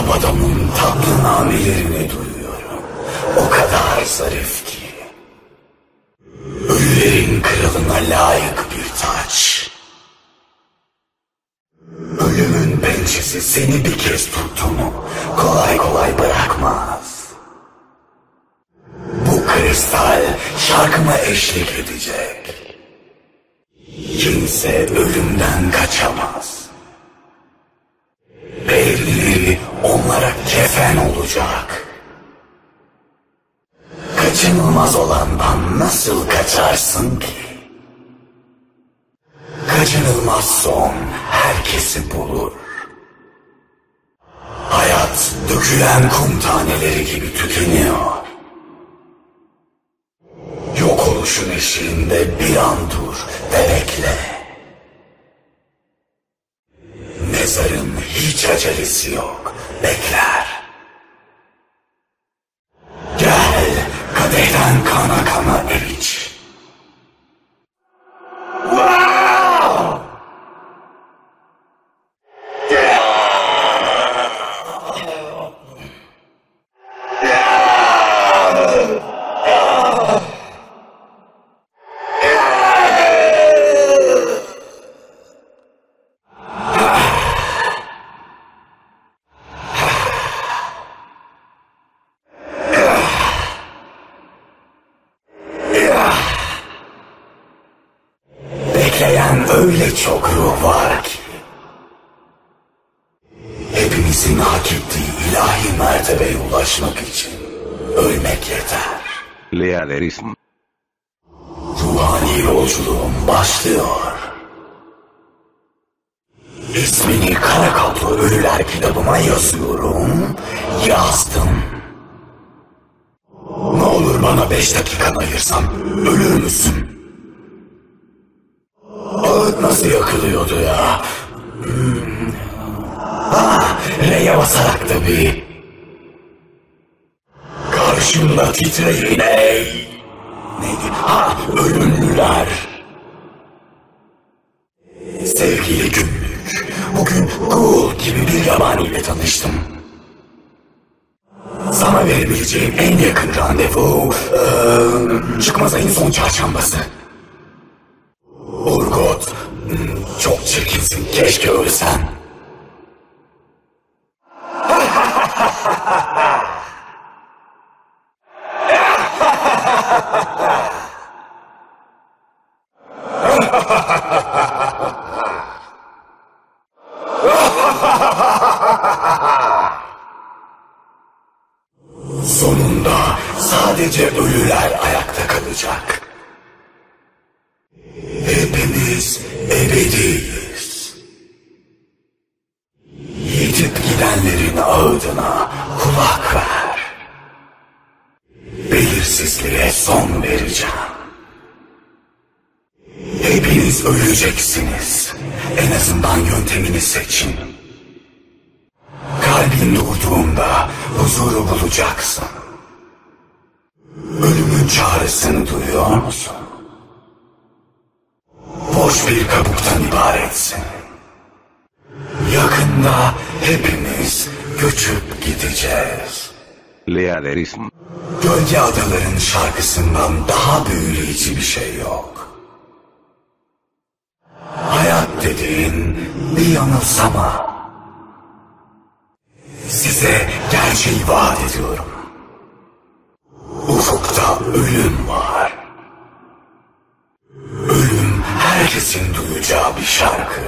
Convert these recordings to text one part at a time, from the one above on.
Abadom'un tatlı namelerini duyuyorum. O kadar zarif ki. Ölülerin kralına layık bir taç. Ölümün pençesi seni bir kez tuttu mu kolay kolay bırakmaz. Bu kristal şarkıma eşlik edecek. Kimse ölümden kaçamaz. Perileri onlara kefen olacak. Kaçınılmaz olandan nasıl kaçarsın ki? Kaçınılmaz son herkesi bulur. Hayat dökülen kum taneleri gibi tükeniyor. Yok oluşun eşiğinde bir an dur ve bekle. Mezarın hiç acelesi yok, bekler. Gel, kadehten kana kana iç. Bekleyen öyle çok ruh var ki. Hepimizin hak ettiği ilahi mertebeye ulaşmak için ölmek yeter. Lealerism. Ruhani yolculuğum başlıyor. İsmini kara kaplı ölüler kitabıma yazıyorum. Yazdım. Ne olur bana 5 dakikan ayırsan ölür müsün? Ağıt nasıl yakılıyordu ya? R'ye basarak tabii. Karşımda titreyin ey. Neydi? Ölümlüler. Sevgili günlük, bugün Ghoul gibi bir yabaniyle tanıştım. Sana verebileceğim en yakın randevu, çıkmaz ayın son çarşambası. Urgot, çok çirkinsin, keşke ölsen. Sonunda sadece ölüler ayakta kalacak. Hepimiz ebediyiz. Yitip gidenlerin ağıdına kulak ver. Belirsizliğe son vereceğim. Hepiniz öleceksiniz. En azından yöntemini seçin. Kalbin durduğunda huzuru bulacaksın. Ölümün çağrısını duyuyor musun? Boş bir kabuktan ibaretsin. Yakında hepimiz göçüp gideceğiz. Lealerism. Gölge Adaların şarkısından daha büyüleyici bir şey yok. Hayat dediğin bir yanılsama. Size gerçeği vaat ediyorum. Ufukta ölüm var. Ölüm herkesin duyacağı bir şarkı.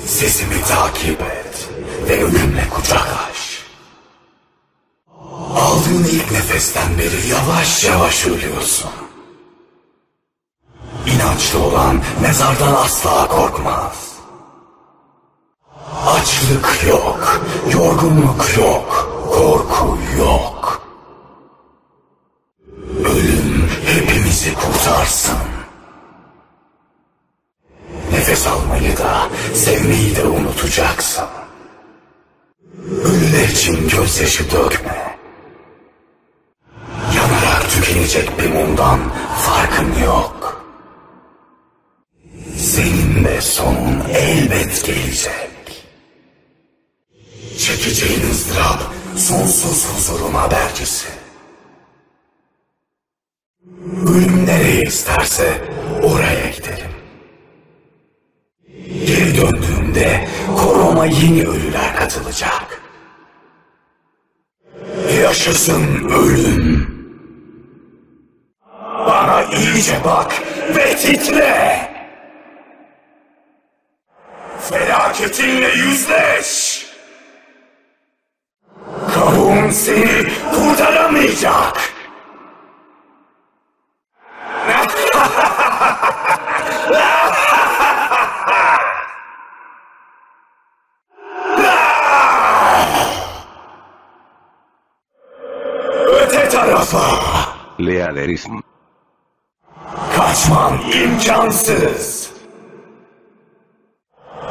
Sesimi takip et ve ölümle kucaklaş. Aldığın ilk nefesten beri yavaş yavaş ölüyorsun. İnançlı olan mezardan asla korkmaz. Açlık yok, yorgunluk yok, korku yok. Ölüm hepimizi kurtarsın. Nefes almayı da, sevmeyi de unutacaksın. Ölüler için gözyaşı dökme. Yanarak tükenecek bir mumdan farkın yok. Senin de sonun elbet gelecek. Çekeceğin ızdırap sonsuz huzurun habercisi. Ölüm nereye isterse oraya giderim. Geri döndüğümde koroma yeni ölüler katılacak. Yaşasın ölüm. Bana iyice bak ve titre. Felaketinle yüzleş. Kavuğun seni kurtaramayacak. Öte tarafa. Lealerism. Kaçman imkansız.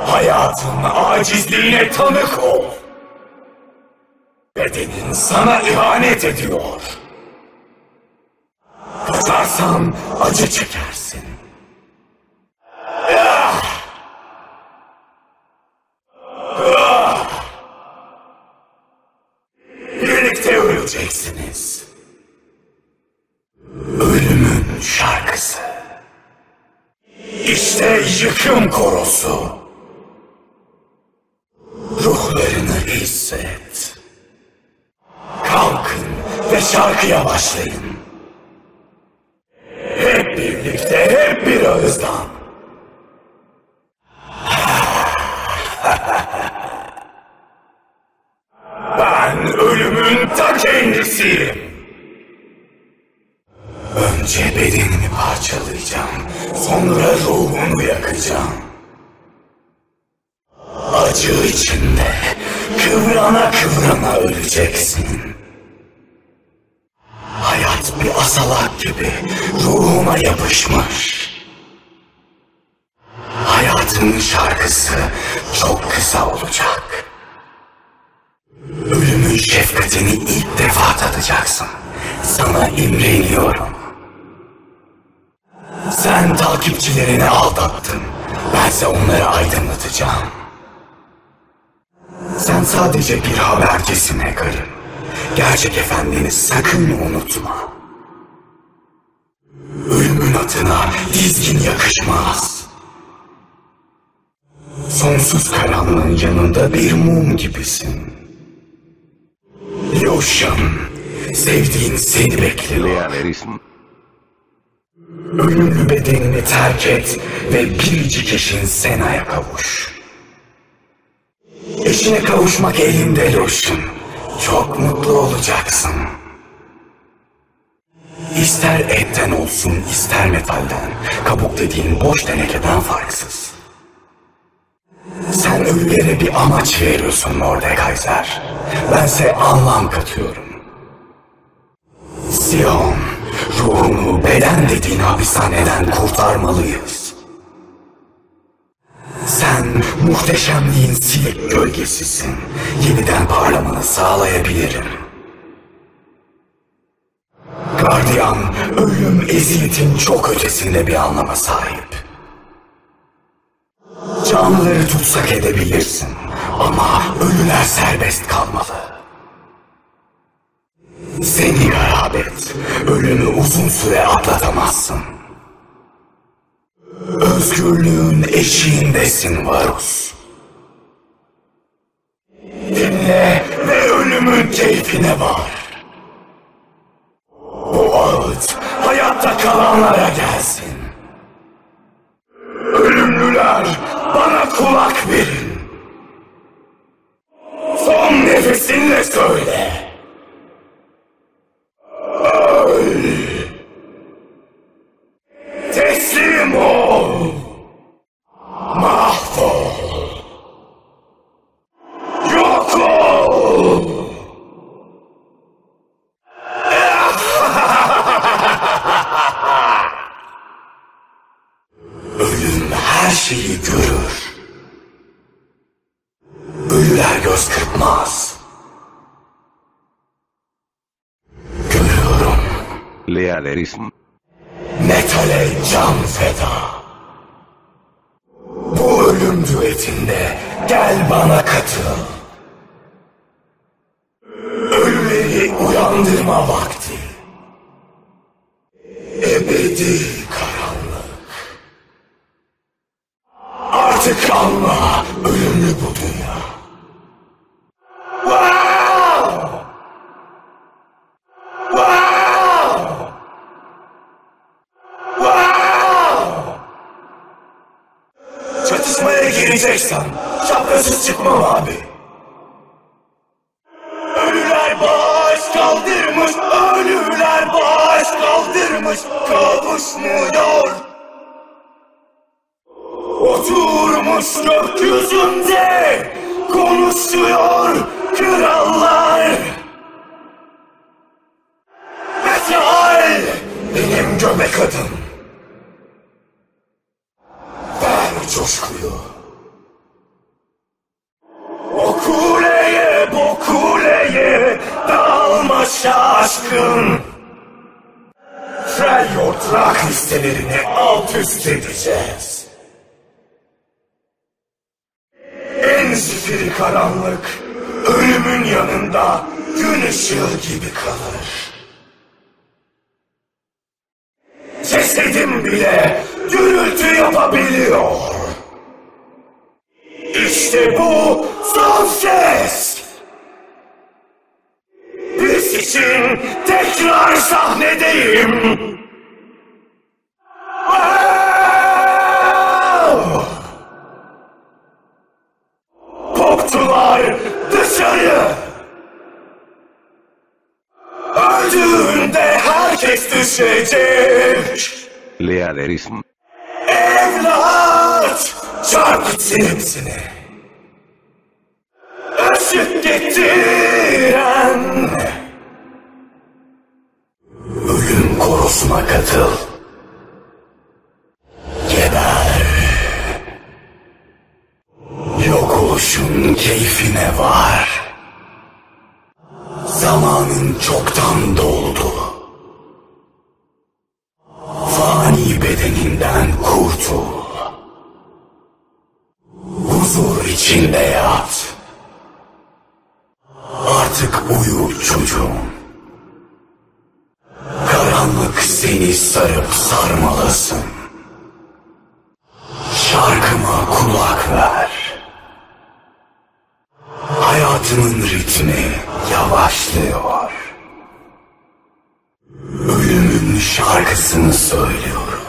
Hayatın acizliğine tanık ol. Bedenin sana ihanet ediyor. Kaçarsan acı çekersin. Birlikte öleceksiniz. Ölümün şarkısı. İşte yıkım korosu. Ruhlarını hisset. Kalkın ve şarkıya başlayın. Hep birlikte, hep bir ağızdan. Ben ölümün ta kendisiyim. Önce bedenini parçalayacağım, sonra ruhunu yakacağım. Acı içinde kıvrana kıvrana öleceksin. Hayat bir asalak gibi ruhuma yapışmış. Hayatın şarkısı çok kısa olacak. Ölümün şefkatini ilk defa tadacaksın. Sana imreniyorum. Sen takipçilerini aldattın. Bense onları aydınlatacağım. Sen sadece bir habercisin Hacker'ım. Gerçek efendini sakın unutma. Ölümün atına dizgin yakışmaz. Sonsuz karanlığın yanında bir mum gibisin. Lucian, sevdiğin seni bekliyor. Lealerism. Ölümlü bedenini terk et ve biricik eşin Sena'ya kavuş. Eşine kavuşmak elinde Lucian. Çok mutlu olacaksın. İster etten olsun, ister metalden, kabuk dediğin boş tenekeden farksız. Sen ölülere bir amaç veriyorsun Mordekaiser. Bense anlam katıyorum. Sion, ruhunu beden dediğin hapishaneden kurtarmalıyız. Sen muhteşemliğin silik gölgesisin. Yeniden parlamanı sağlayabilirim. Gardiyan, ölüm eziyetin çok ötesinde bir anlama sahip. Canlıları tutsak edebilirsin ama ölüler serbest kalmalı. Seni garabet, ölümü uzun süre atlatamazsın. Özgürlüğün eşiğindesin Varus. Dinle ve ölümün keyfine var. Bu ağıt hayatta kalanlara gelsin. Ölümlüler bana kulak verin. Son nefesinle söyle. Öl. Teslim ol. Mahvol. Yok ol. Ölüm her şeyi görür. Ölüler göz kırpmaz. Görüyorum. Lealerism. Metale can feda. Bu ölüm düetinde gel bana katıl. Uyandırma vakti. Ebedi karanlık. Artık kalma ölümlü bu dünya. Wow! Wow! Wow! Çatışmaya gireceksen şapkasız çıkmam abi. Ölüler baş kaldırmış, ölüler baş kaldırmış, kavuşmuyor. Oturmuş gökyüzünde konuşuyor krallar. Metal benim göbek adım. Ver coşkuyu. O kuleye, bu kuleye dalma şaşkın. Freljord rock listelerini alt üst edeceğiz. En zifiri karanlık, ölümün yanında gün ışığı gibi kalır. Cesedim bile gürültü yapabiliyor. İşte bu son ses. Biz için tekrar sahnedeyim. Wow! Popçular dışarı. Öldüğünde herkes düşecek. Leaderism. Evlat! Çarp gitsin hepsini. Işık getiren. Ölüm korusuna katıl. Geber. Yok oluşun keyfine var. Zamanın çoktan doldu. Fani bedeninden kurtul. Huzur içinde yat. Artık uyu çocuğum. Karanlık seni sarıp sarmalasın. Şarkıma kulak ver. Hayatımın ritmi yavaşlıyor. Ölümün şarkısını söylüyorum.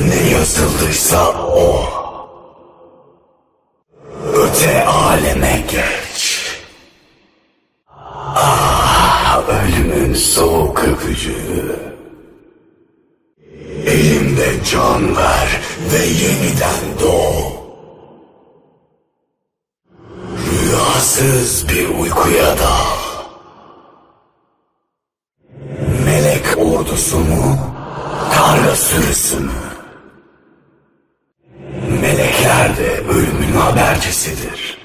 Ne yazıldıysa o. Öte aleme geç. Ah, ölümün soğuk öpücüğü. Elimde can ver ve yeniden doğ. Rüyasız bir uykuya dal. Melek ordusu mu, karga sürüsü mü? Melekler de ölümün habercisidir.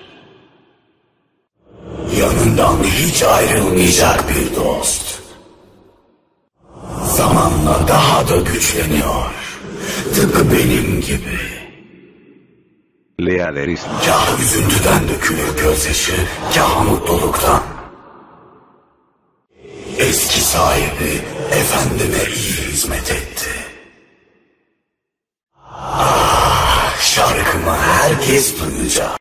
Yanından hiç ayrılmayacak bir dost. Zamanla daha da güçleniyor. Tıpkı benim gibi. Leaderism. Kah üzüntüden dökülür gözyaşı, kah mutluluktan. Eski sahibi efendime iyi hizmet etti. Ah, şarkımı herkes duyacak.